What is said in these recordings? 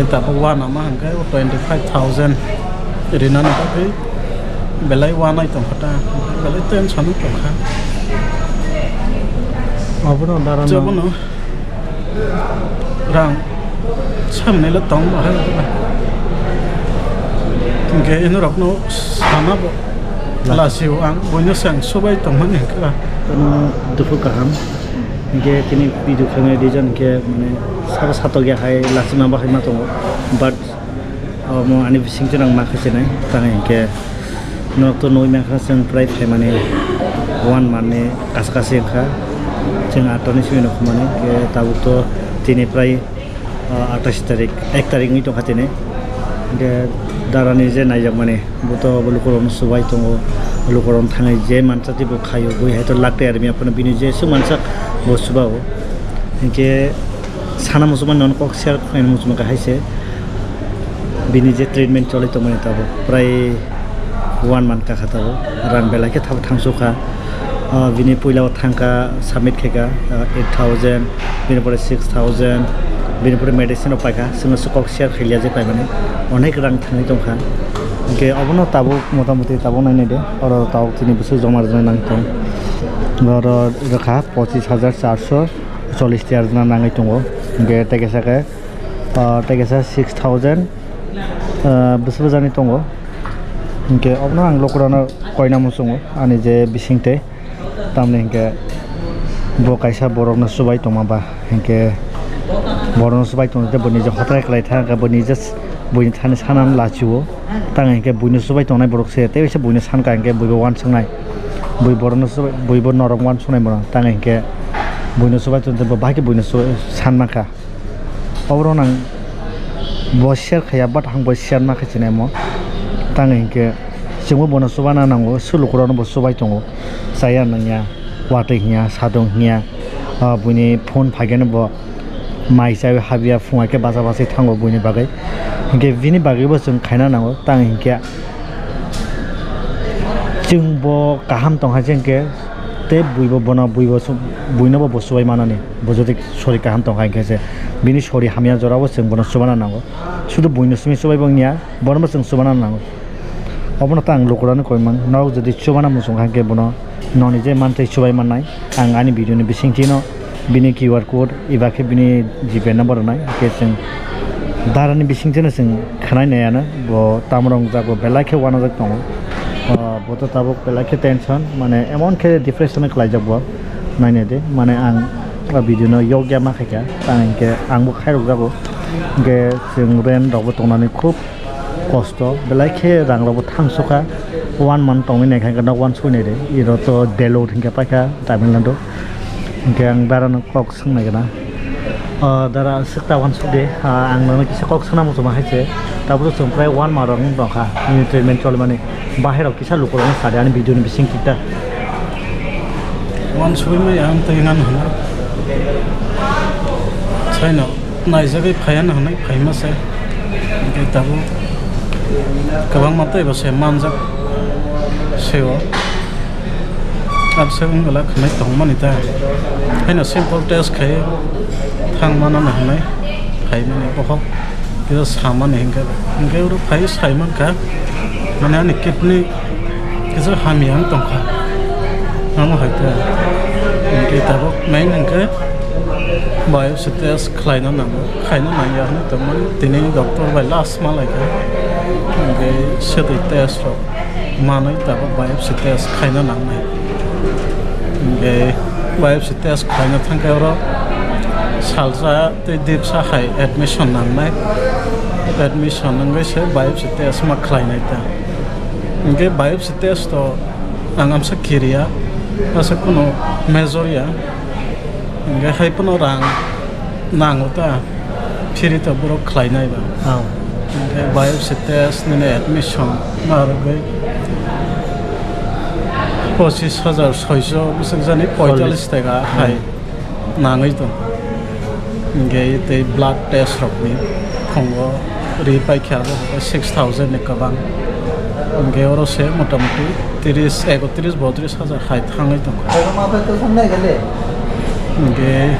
tapi wana mah hangkai 25,000 rina nih tapi belai wana itu kata belai tension itu kan apa nih darah coba no rang sam nih lo tong bahaya itu lah hingga ini rok no sana bo lasiu ang punya sang sobai tong mana kan dufu kaham hingga kini video kamera desain hingga mana salah satu gaya hai lasi mah bahaya mah tong but mau ane bising jenang makasih nih tangan hingga nokto noi makasih yang price hai mana one mana kas-kasih yang jeng atau nih sih nok mana ke tahu tuh tini price 28 tarik 1 tarik itu katanya ke darah nih je naik mana butuh belukuran suai tunggu belukuran tangai je mansa tiba kayu gue itu lakte ada apa nabi je su mansa bos subau ke sana musuhan non kok share kain musuhan kahai se bini je treatment coli tu mana tahu pray 1 month kah tahu ran bela ke tahu thang suka bini pulau thangka submit kega 8,000 bini pada 6,000 bini pada medicine apa kah semua sukok share khilia je pai mana onek rang thangai tong kha ke abono tabu motamuti tabu nai de oro tabu tini busu jomar jana nang tong oro rakha 25,440 tiar jana nangai tongo ke tegesa 6,000 busu jani tongo ke abono ang lokurana koina musungo ani je bisingte tamne ke bo kaisa borok na subai toma ba ke borok na subai tong de boni je hotrai klai tha ga boni je boni thane sanan lachiwo tang ke boni subai tong nai borok se te se boni san ka ke boi wan sangnai boi borok na subai boi bo norok wan sunai mo tang ke boni subai tong de ba ke boni san ma ka obro nang bo share khaya bat hang bo share ma khachine mo tang ke semua bonus subana nango sulukuran bo subai tongo saya nanya watenya sadongnya buni phone phagene bo mai sai habia funga ke basa basa thango buni bagai ke vini bagai bo jung khaina nango tang ke jung bo kaham tong ha jeng ke te buibo bona buibo buino bo subai manani bo jodi sori kaham tong ha ke se bini sori hamia jorabo jung bona subana nango sudu buino sumi subai bongnya bona bo jung subana nango obono tang lokurano koimang naw jodi chubana musung hangke bono noni je mantai chubai manai ang ani video ni bisingtino bini QR code ibake bini GPay number nai ke sing darani bisingtino sing khanai nayana bo tamrong jago belake wana jak tongo bo to tabok belake tension mane emon ke depression klai jabo naine de mane ang video no yogya ma khaka tangke ang bo khairok jabo ge sing ren robo tonani khub kosto belai rang robo thangsoka 1 month tong ne kha na 1 sune de iro to delo thingka paika Tamil Nadu gang baran kok sung na gana dara sikta 1 sude ang no kisa kok suna mo ma haise tabro sum prai 1 marang dong kha ni treatment chole mane bahero kisa lukurong sadani video ni bising kita 1 suwe ma yang tengan hana chaino nai jagai phayan hanai phaima sai ke tabu kabang matai ba se manjak sewa abse ungala khnai tong manita haina simple test khai thang mana na hanai khai mane ko kisa saman hingga uru phai saiman ka mane ani kidney kisa hamiang tong kha namo haita ke tabu main hingga biopsy test khlaina na khaina na ya na tamai tini doctor by last malai ka ke seti test ro manai tabu biopsy test khaina na nai ke biopsy test khaina thangka ro salsa te dipsa hai admission nang nai admission nang se biopsy test ma khlaina ta ke biopsy test to angam sa kiria asa kuno mezoria nggak hai pun orang nanguta phiri ta bro khlainai ba nggak biopsy test nene admission margai 25,600 bisang jani 45 taka hai nangai to nggak te blood test rokni khongo ri pai kya 6,000 ne kabang nggak oro se motamoti 31-32 hai thangai to nggak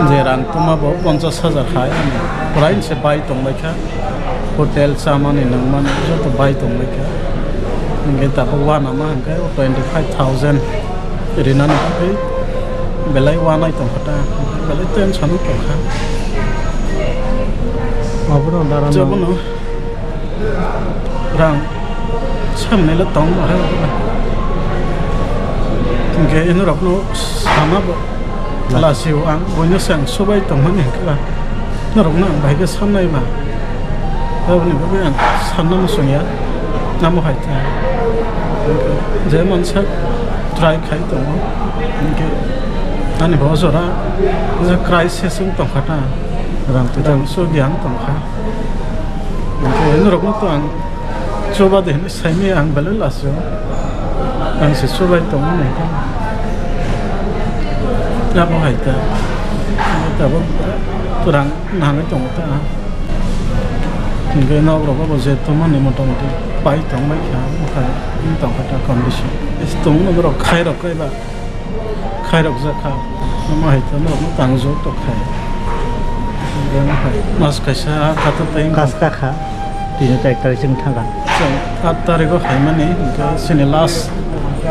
जे रां तुम्हाबो 50,000 खाय प्राइन से bye तंबायखा hotel सामानि नंगमान जत bye तंबायखा इंगे ताबो वाना मा हंगे 25,000 रिना नखै बेलाय वानाय तंखता बेलाय tension तंखा अबनो दारा जबनो रां सामनेला तंग बाहाय इंगे इन रखनो सामाबो लासिव आं बयनो सां सबाय तंमोन हेंखा नरकना बायगे सामनाय मा गावनि बे आं सानना मुसुनिया नाम हायता जे मनसा ट्राई खाय दङ इंगे आंनि बजरा जे क्राइसिस तंखाता रां तुदां सुगियां तंखा इंगे नरकनो तो आं सोबा देने साइमे आं बेले लासिव आं से सबाय तंमोन हेंखा नाम हायता ताबो तुरां नाङै दङता इंगे नावराबो जे तमनि मोटामोटी बाय तंबाय खा ओमफ्राय इन तंखाता कन्डिशन इस तंग नगर खायरक कायबा खायरक जाखा नाम हायता नरक तांजो तो खाय इंगे ओमफ्राय मास कायसा खातो तैं कासका खा दिनो त 1 तारिख जों थांगा जों 8 तारिखआव हायमाने इंगे सिनि लास्ट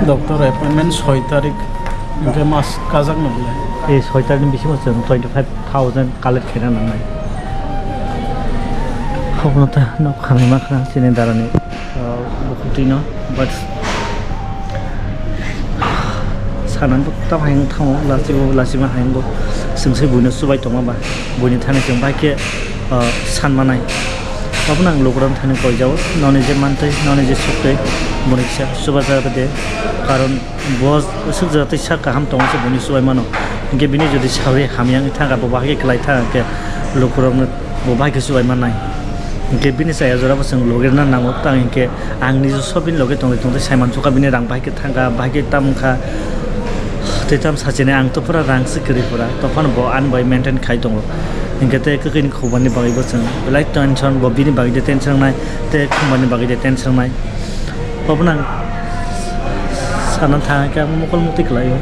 डक्टर अपॉइंटमेंट 6 तारिख इंगे मास काजाक नबलाय ए 6 तारिख बिसिम जों 25,000 कालेक्ट खायना नांनाय खबनता न खानाय मा खा सिने दारानि बखुतिनो बाट सानान बक्ता हायं थाव लासिबो हायंगो जोंसै बुनो सुबाय दङबा बुनि थाने जों बाके सानमानाय बाबुन आं लकडाउन थाने कयजाव नने जे मानतै नने जे सुखै मुनिसा सुबा जाबदे कारण बस सुख जाते साका हाम तंसे बुनि सुबाय मानो इंगे बिनि जदि सावरि हामियां थागा बबाके क्लाय थागा के लकडाउन बबाके सुबाय मानाय इंगे बिनि साया जराबो जों लगिरना नांगौ तां इंगे आंनि जो सबिन लगे तंदे साइमान सका बिनि रां बाके थागा बाके तामखा तेताम साजेने आं तो पुरा रां सिकरिफोरा तफान ब आन बाय मेंटेन खाय दङ इंगे ते कखिन खबरनि बागैबो जों लाइक टेंशन ब बिनि बागै टेंशन नाय ते खबरनि बागै टेंशन नाय बाबुन आं सानना थाङाखै आं मकल मुति खालायो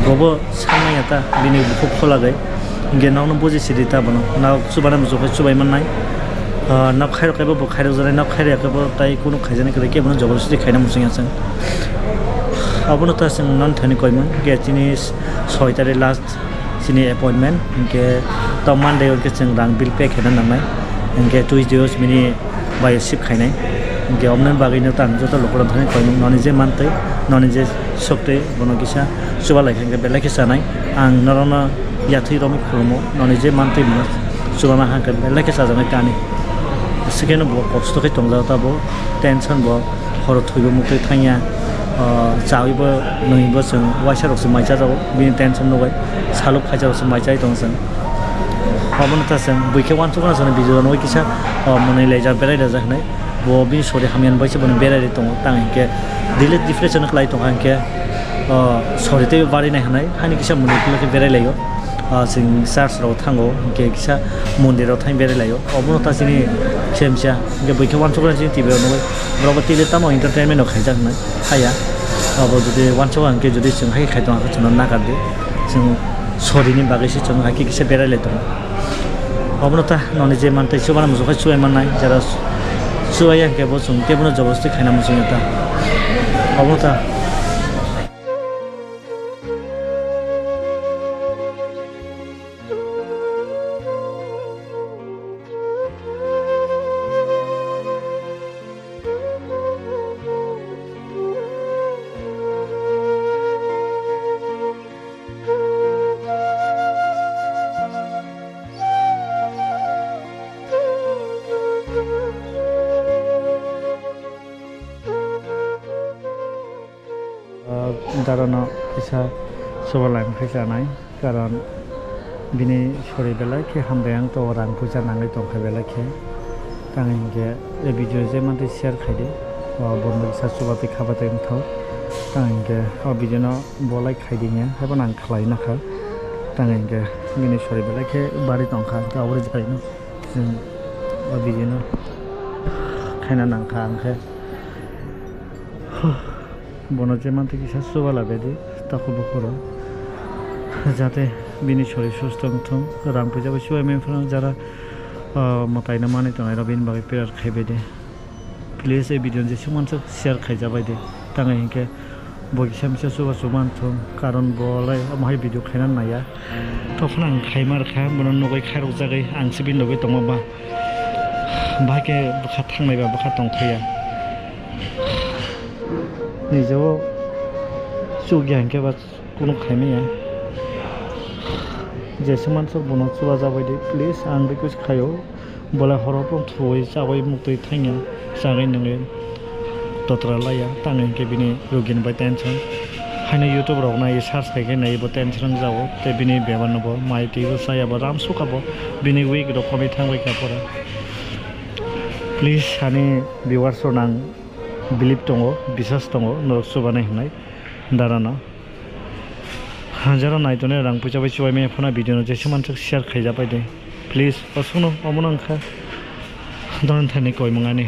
गबो साननायता बिनि बुखौ खोलागै इंगे नावनो बुजि सिरिता बनो नाव सुबाना मुजोखै सुबाय माननाय नाव खायरखायबो ब खायरक जानाय नाव खायराखैबो ताइ कुनु खायजानाय करे केबनो जबरदस्ति खायना मुसिया जों अबनो त जों नन थानि कयमोन गेटिनि 6 तारिख लास्ट सिनि अपॉइंटमेंट इंगे त मानडे के जों रां बिल पे खायना नांनाय इंगे टुइसडेस मिनि बाय शिप खायनाय इंगे हमनन बागैनो तां जत लकडाउन थानि कयमोन ननि जे मानतै ननि जे सकते बनो किसा सुबा लायखांगे बेलाके जानाय आं नरना याथै रमि खलमो ननि जे मानतै मो सुबा मा हांके बेलाके जानाय कानि सेकेन्ड ब कष्ट कै तंजाता ब टेंशन ब हर थैबो मुखै थाया जावैबो नैबो जों वाइसारसो माइजा जाव बिनि टेंशन नगै सालुक खायजारसो माइजाय दं जों अबनता जों बैखे वानसुना जों बिजोनो किसा मनै लायजा बेरायदा जाखनाय ब बि सरि हामियान बायसे बन बेरायदि दं तां के दिले डिप्रेशन खलाय दं हांके सरि ते बारि नाय हानाय हानि किसा मनै खलके बेरायलायो जों चार्चराव थांगौ के किसा मन्दिराव थां बेरायलायो अबनता जोंनि सेमसा के बैखे वानसुना जों टिभियाव नगै ब्रबो टिलेटामाव एन्टारटेनमेन्टआव खायजाखनाय हाया अब जुदि वानसुना के जुदि जों हाय खायदों आखो जों नागारदो जों सरिनि बागैसो जों हाय किसा बेरायलाय दं अबनता ननि जे मानतै सुबाना मुजोखै सुबाय माननाय जरा सुबाया केबो जों केबनो जबरदस्ति खायना मुसियाता अबनता दारानो किसा सबालाय खायजानाय कारण बिनि सरि बेला के हामबाय आं तो रां फैसा नाङै दंखाय बेला के तांगे ए भिडिअ जे मानते शेयार खायदे बन्द किसा सुबाते खाबाते थाव तांगे भिडिअ बलाय खायदिnya हेबन आं खालाय नाखा तांगे बिनि सरि बेला के बारि दंखा गावरे जायनो जों भिडिअ खायना नांखा आंखे बनो जे मानते किसा सुबाला बेदि ताखौ बखरो जाहाथे बिनि शरीर सुस्थ' थों रां फैसाबो सिवायमेफोरा जारा मतायना माने तनाय बिनि बागै पेयार खायबाय दे प्लिज ए भिडिअ जेसे मानसि शेयार खायजाबाय दे ताङै हिंके बयसा मिसा सुबा सुमान थों कारण बलाय माहाय भिडिअ खायना नाया तखन आं खायमार खा मन नगै खारक जागै आंसो बिनि नगै दङबा बाके बखा थांनायबा बखा दंफैया निजो सुगिया हिंके बा कुनु खायमाया जेसे मानसि बना सुबा जाबाय दे प्लिज आं रिक्वेस्ट खायो बोला हराव थुयै जाबाय मुक्तै थाङा जागाय नोङो दतरा लाया ताङै के बिनि रोगिन बाय टेंशन हायना यूट्यूब राव नाय सार्च खायगे नाय बो टेंशन जावो ते बिनि बेबानबो माइटी सायाबो राम सुखाबो बिनि वीक रो कमी थांबाय कापरा प्लिज आनि व्यूअर्स नां बिलिभ दङ बिसास दङ नरक सुबानाय होननाय दाराना हाजारा नायतने रां फैसा बाय सिवायमे फना भिडिअ जेसे मानसि शेयार खायजाबाय दे प्लिज असुनो अमन अंखा दन थाने कय मंगाने